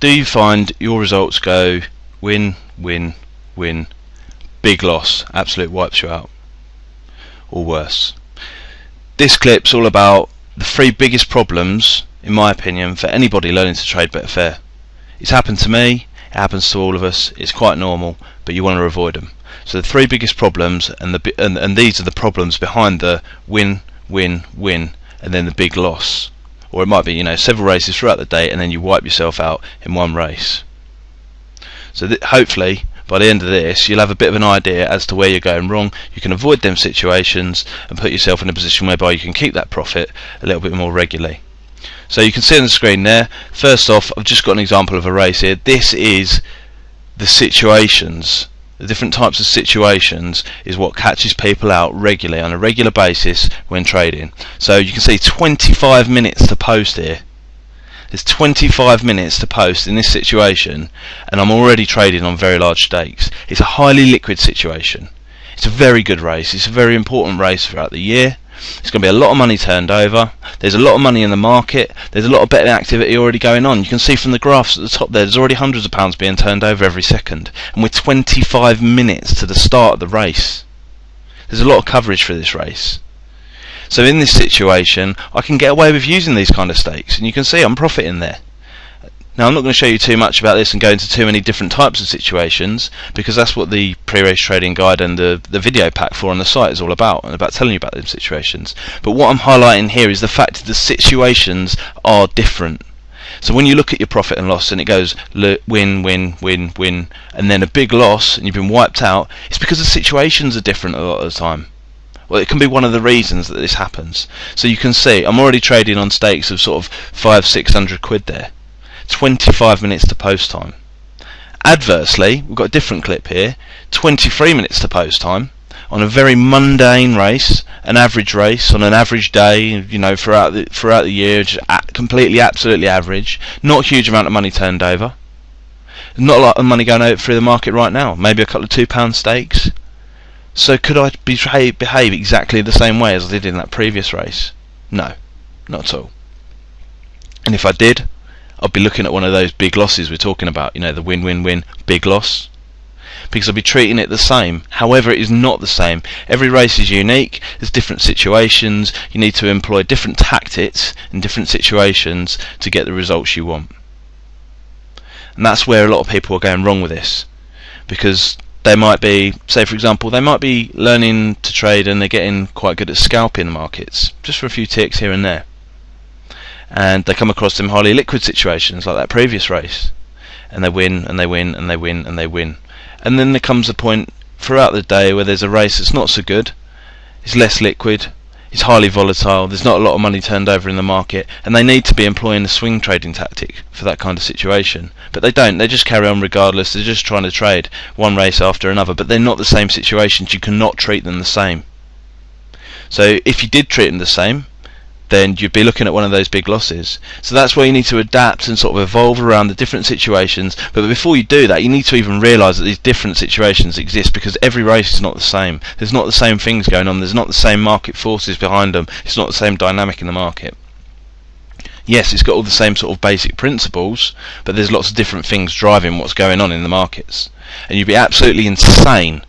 do you find your results go win, win, win, big loss, absolute wipes you out, or worse? This clip's all about the 3 biggest problems, in my opinion, for anybody learning to trade Betfair. It's happened to me, it happens to all of us, it's quite normal, but you want to avoid them. So the 3 biggest problems, and these are the problems behind the win, win, win, and then the big loss. Or it might be, several races throughout the day, and then you wipe yourself out in one race. So hopefully, by the end of this, you'll have a bit of an idea as to where you're going wrong. You can avoid them situations and put yourself in a position whereby you can keep that profit a little bit more regularly. So you can see on the screen there, first off, I've just got an example of a race here. This is the situations. The different types of situations is what catches people out regularly, on a regular basis when trading. So you can see 25 minutes to post here. There's 25 minutes to post in this situation, and I'm already trading on very large stakes. It's a highly liquid situation. It's a very good race. It's a very important race throughout the year. There's going to be a lot of money turned over. There's a lot of money in the market. There's a lot of betting activity already going on. You can see from the graphs at the top there's already hundreds of pounds being turned over every second. And we're 25 minutes to the start of the race. There's a lot of coverage for this race. So in this situation, I can get away with using these kind of stakes. And you can see I'm profiting there. Now, I'm not going to show you too much about this and go into too many different types of situations, because that's what the pre-race trading guide and the video pack for on the site is all about, and about telling you about those situations. But what I'm highlighting here is the fact that the situations are different. So when you look at your profit and loss and it goes win, win, win, win, and then a big loss and you've been wiped out, it's because the situations are different a lot of the time. Well, it can be one of the reasons that this happens. So you can see I'm already trading on stakes of sort of 500-600 quid there. 25 minutes to post time. Adversely, we've got a different clip here, 23 minutes to post time on a very mundane race, an average race on an average day, throughout the year, just completely, absolutely average. Not a huge amount of money turned over. Not a lot of money going over through the market right now. Maybe a couple of £2 stakes. So could I behave exactly the same way as I did in that previous race? No, not at all. And if I did, I'd be looking at one of those big losses we're talking about, the win-win-win, big loss. Because I'd be treating it the same. However, it is not the same. Every race is unique, there's different situations, you need to employ different tactics in different situations to get the results you want. And that's where a lot of people are going wrong with this. Because they might be, say for example, they might be learning to trade and they're getting quite good at scalping the markets, just for a few ticks here and there. And they come across some highly liquid situations like that previous race, and they win and they win and they win and they win. And then there comes a point throughout the day where there's a race that's not so good, it's less liquid, it's highly volatile, there's not a lot of money turned over in the market, and they need to be employing a swing trading tactic for that kind of situation. But they don't, they just carry on regardless, they're just trying to trade one race after another, but they're not the same situations, you cannot treat them the same. So if you did treat them the same, then you'd be looking at one of those big losses. So that's where you need to adapt and sort of evolve around the different situations. But before you do that, you need to even realise that these different situations exist, because every race is not the same. There's not the same things going on. There's not the same market forces behind them. It's not the same dynamic in the market. Yes, it's got all the same sort of basic principles, but there's lots of different things driving what's going on in the markets. And you'd be absolutely insane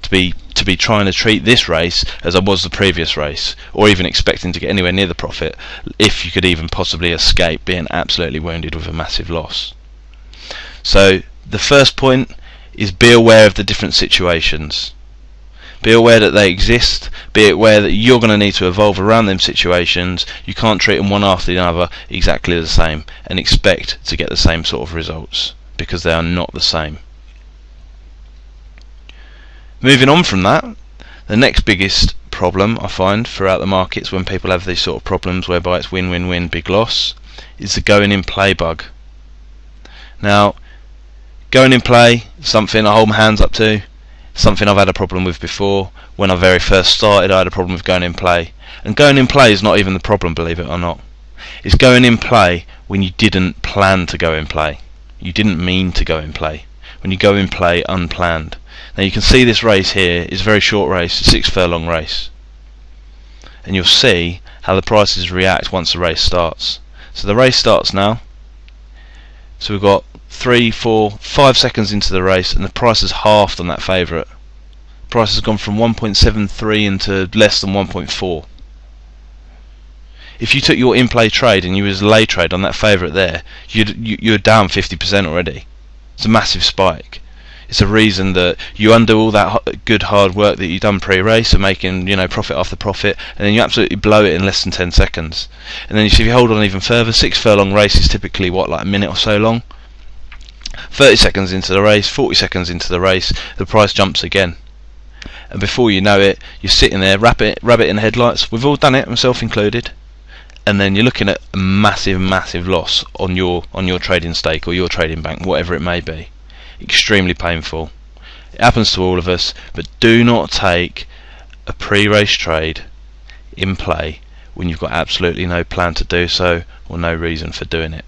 to be trying to treat this race as I was the previous race, or even expecting to get anywhere near the profit, if you could even possibly escape being absolutely wounded with a massive loss. So the first point is be aware of the different situations. Be aware that they exist, be aware that you're going to need to evolve around them situations. You can't treat them one after the other exactly the same and expect to get the same sort of results, because they are not the same. Moving on from that, the next biggest problem I find throughout the markets when people have these sort of problems whereby it's win-win-win, big loss, is the going in play bug. Now, going in play is something I hold my hands up to, something I've had a problem with before. When I very first started, I had a problem with going in play. And going in play is not even the problem, believe it or not. It's going in play when you didn't plan to go in play. You didn't mean to go in play. When you go in play unplanned. Now you can see this race here is a very short race, a 6 furlong race. And you'll see how the prices react once the race starts. So the race starts now. So we've got 3, 4, 5 seconds into the race, and the price has halved on that favourite. Price has gone from 1.73 into less than 1.4. If you took your in-play trade and you was a lay trade on that favourite there, you're down 50% already. It's a massive spike. It's a reason that you undo all that good hard work that you've done pre-race and making, profit after profit, and then you absolutely blow it in less than 10 seconds. And then if you hold on even further, 6 furlong race is typically like a minute or so long. 30 seconds into the race, 40 seconds into the race, the price jumps again. And before you know it, you're sitting there, rabbit in the headlights. We've all done it, myself included. And then you're looking at a massive loss on your trading stake or your trading bank, whatever it may be. Extremely painful. It happens to all of us, but do not take a pre-race trade in play when you've got absolutely no plan to do so or no reason for doing it.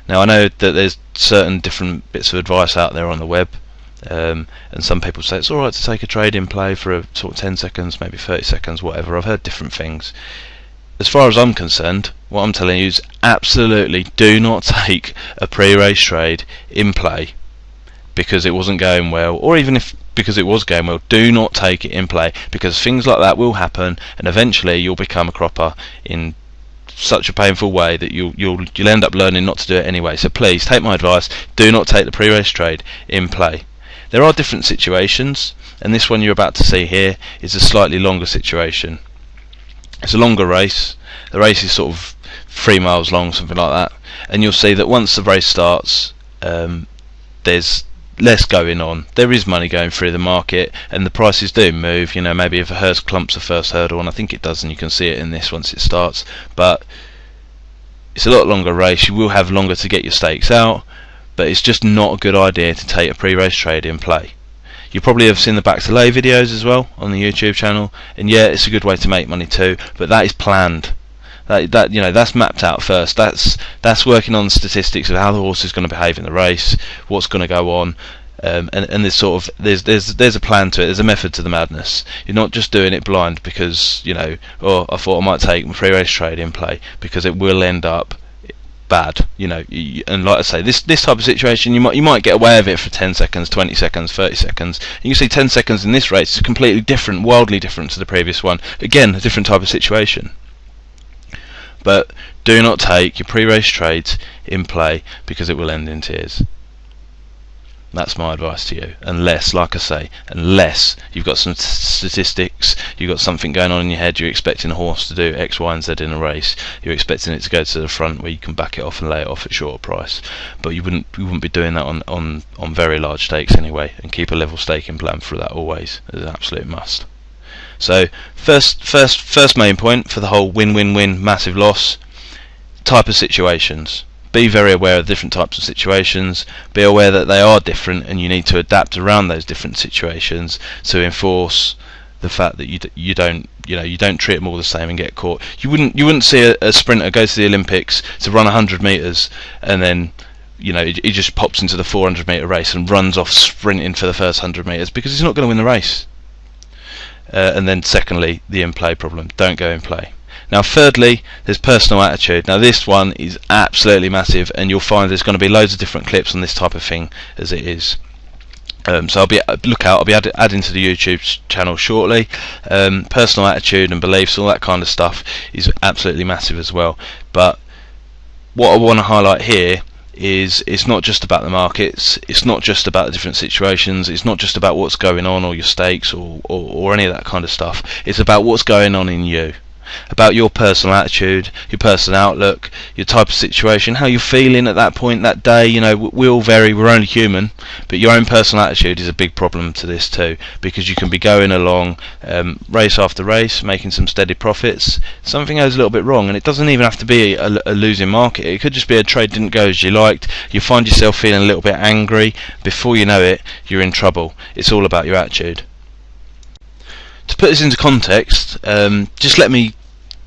Now I know that there's certain different bits of advice out there on the web, and some people say it's alright to take a trade in play for a sort of 10 seconds, maybe 30 seconds, whatever. I've heard different things. As far as I'm concerned, what I'm telling you is absolutely do not take a pre-race trade in play because it wasn't going well, or even if because it was going well, do not take it in play, because things like that will happen, and eventually you'll become a cropper in such a painful way that you'll end up learning not to do it anyway. So please take my advice, do not take the pre-race trade in play. There are different situations, and this one you're about to see here is a slightly longer situation. It's a longer race. The race is sort of 3 miles long, something like that, and you'll see that once the race starts, there's less going on. There is money going through the market, and the prices do move. Maybe if a hearse clumps the first hurdle, and I think it does, and you can see it in this once it starts. But it's a lot longer race. You will have longer to get your stakes out, but it's just not a good idea to take a pre-race trade in play. You probably have seen the back to lay videos as well on the YouTube channel, and yeah, it's a good way to make money too, but that is planned. That's mapped out first. That's working on statistics of how the horse is going to behave in the race, what's going to go on, and there's there's a plan to it. There's a method to the madness. You're not just doing it blind because I thought I might take my pre-race trade in play, because it will end up bad. And like I say, this type of situation, you might get away with it for 10 seconds, 20 seconds, 30 seconds. And you see 10 seconds in this race is completely different, wildly different to the previous one. Again, a different type of situation. But do not take your pre-race trades in play, because it will end in tears. That's my advice to you. Unless, like I say, unless you've got some statistics, you've got something going on in your head, you're expecting a horse to do X, Y and Z in a race, you're expecting it to go to the front where you can back it off and lay it off at shorter price. But you wouldn't be doing that on very large stakes anyway, and keep a level staking plan for that always as an absolute must. So first main point for the whole win-win-win massive loss, type of situations. Be very aware of different types of situations. Be aware that they are different, and you need to adapt around those different situations to enforce the fact that you don't treat them all the same and get caught. You wouldn't see a sprinter go to the Olympics to run 100 meters and then he just pops into the 400 meter race and runs off sprinting for the first 100 meters, because he's not going to win the race. And then secondly, the in-play problem. Don't go in play. Now thirdly, there's personal attitude. Now this one is absolutely massive, and you'll find there's going to be loads of different clips on this type of thing as it is. So I'll be adding to the YouTube channel shortly. Personal attitude and beliefs, all that kind of stuff is absolutely massive as well. But what I want to highlight here is it's not just about the markets, it's not just about the different situations, it's not just about what's going on or your stakes or any of that kind of stuff. It's about what's going on in you, about your personal attitude, your personal outlook, your type of situation, how you're feeling at that point, that day. We all vary, we're only human, but your own personal attitude is a big problem to this too, because you can be going along race after race, making some steady profits. Something goes a little bit wrong, and it doesn't even have to be a losing market. It could just be a trade didn't go as you liked. You find yourself feeling a little bit angry. Before you know it, you're in trouble. It's all about your attitude. To put this into context, just let me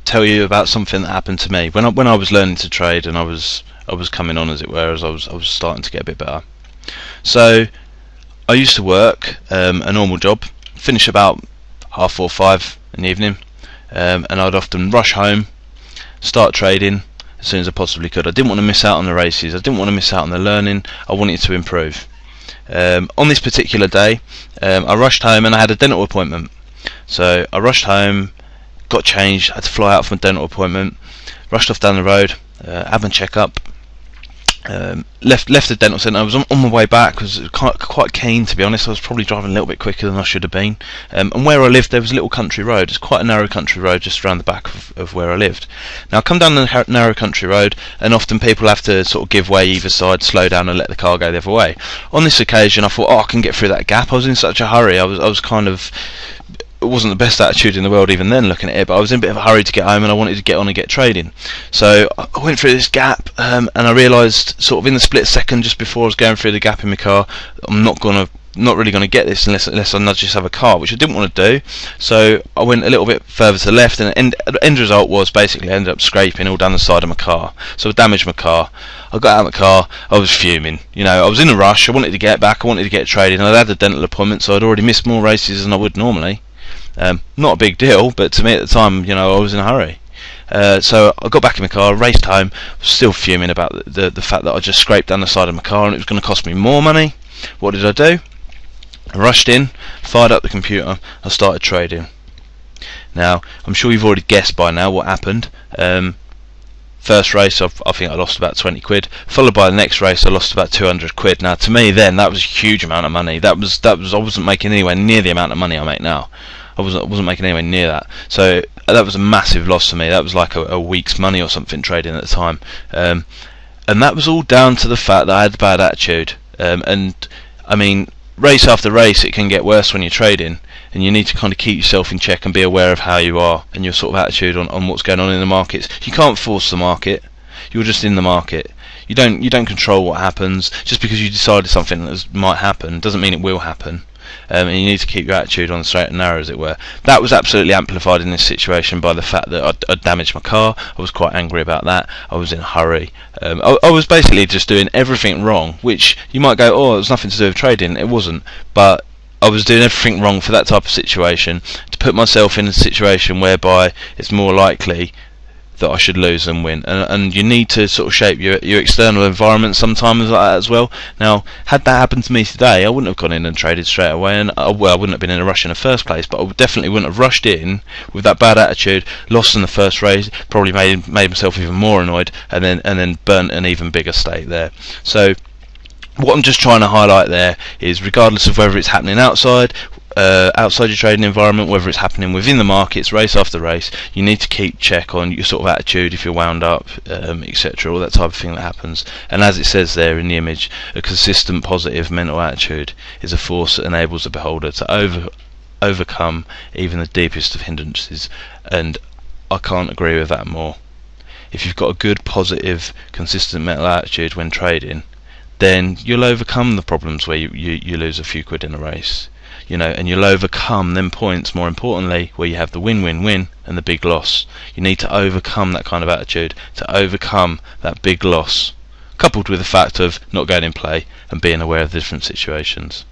tell you about something that happened to me when I was learning to trade, and I was coming on, as it were, as I was starting to get a bit better. So I used to work a normal job, finish about 4:30 in the evening, and I'd often rush home, start trading, as soon as I possibly could. I didn't want to miss out on the races. I didn't want to miss out on the learning. I wanted to improve. On this particular day, I rushed home and I had a dental appointment. So I rushed home, got changed, had to fly out for a dental appointment, rushed off down the road, had my check-up, left the dental centre. I was on my way back. I was quite keen, to be honest. I was probably driving a little bit quicker than I should have been. And where I lived, there was a little country road. It's quite a narrow country road just around the back of where I lived. Now I come down the narrow country road, and often people have to sort of give way either side, slow down and let the car go the other way. On this occasion I thought, I can get through that gap. I was in such a hurry. I was kind of, it wasn't the best attitude in the world even then looking at it, but I was in a bit of a hurry to get home and I wanted to get on and get trading. So I went through this gap, and I realised sort of in the split second just before I was going through the gap in my car, I'm not really going to get this unless I nudge this other car, which I didn't want to do. So I went a little bit further to the left, and the end result was basically I ended up scraping all down the side of my car. So I damaged my car. I got out of the car, I was fuming. I was in a rush, I wanted to get back, I wanted to get trading, and I'd had a dental appointment, so I'd already missed more races than I would normally. Not a big deal, but to me at the time, I was in a hurry. So I got back in my car, raced home, still fuming about the fact that I just scraped down the side of my car and it was going to cost me more money. What did I do? I rushed in, fired up the computer, I started trading. Now, I'm sure you've already guessed by now what happened. First race, I think I lost about 20 quid. Followed by the next race, I lost about 200 quid. Now, to me then, that was a huge amount of money. I wasn't making anywhere near the amount of money I make now. I wasn't making anywhere near that. So that was a massive loss for me. That was like a week's money or something trading at the time. And that was all down to the fact that I had a bad attitude. And I mean, race after race, it can get worse when you're trading, and you need to kind of keep yourself in check and be aware of how you are and your sort of attitude on what's going on in the markets. You can't force the market. You're just in the market. You don't control what happens. Just because you decided something might happen doesn't mean it will happen. And you need to keep your attitude on the straight and narrow, as it were. That was absolutely amplified in this situation by the fact that I'd damaged my car. I was quite angry about that. I was in a hurry. I was basically just doing everything wrong, which you might go, it was nothing to do with trading. It wasn't. But I was doing everything wrong for that type of situation, to put myself in a situation whereby it's more likely that I should lose than win. And you need to sort of shape your external environment sometimes like that as well. Now, had that happened to me today, I wouldn't have gone in and traded straight away, and I wouldn't have been in a rush in the first place, but I definitely wouldn't have rushed in with that bad attitude, lost in the first race, probably made myself even more annoyed, and then burnt an even bigger stake there. So what I'm just trying to highlight there is, regardless of whether it's happening outside your trading environment, whether it's happening within the markets, race after race, you need to keep check on your sort of attitude, if you're wound up, etc., all that type of thing that happens. And as it says there in the image, a consistent positive mental attitude is a force that enables the beholder to overcome even the deepest of hindrances. And I can't agree with that more. If you've got a good, positive, consistent mental attitude when trading, then you'll overcome the problems where you lose a few quid in a race. And you'll overcome them points, more importantly, where you have the win-win-win and the big loss. You need to overcome that kind of attitude, to overcome that big loss, coupled with the fact of not going in play and being aware of the different situations.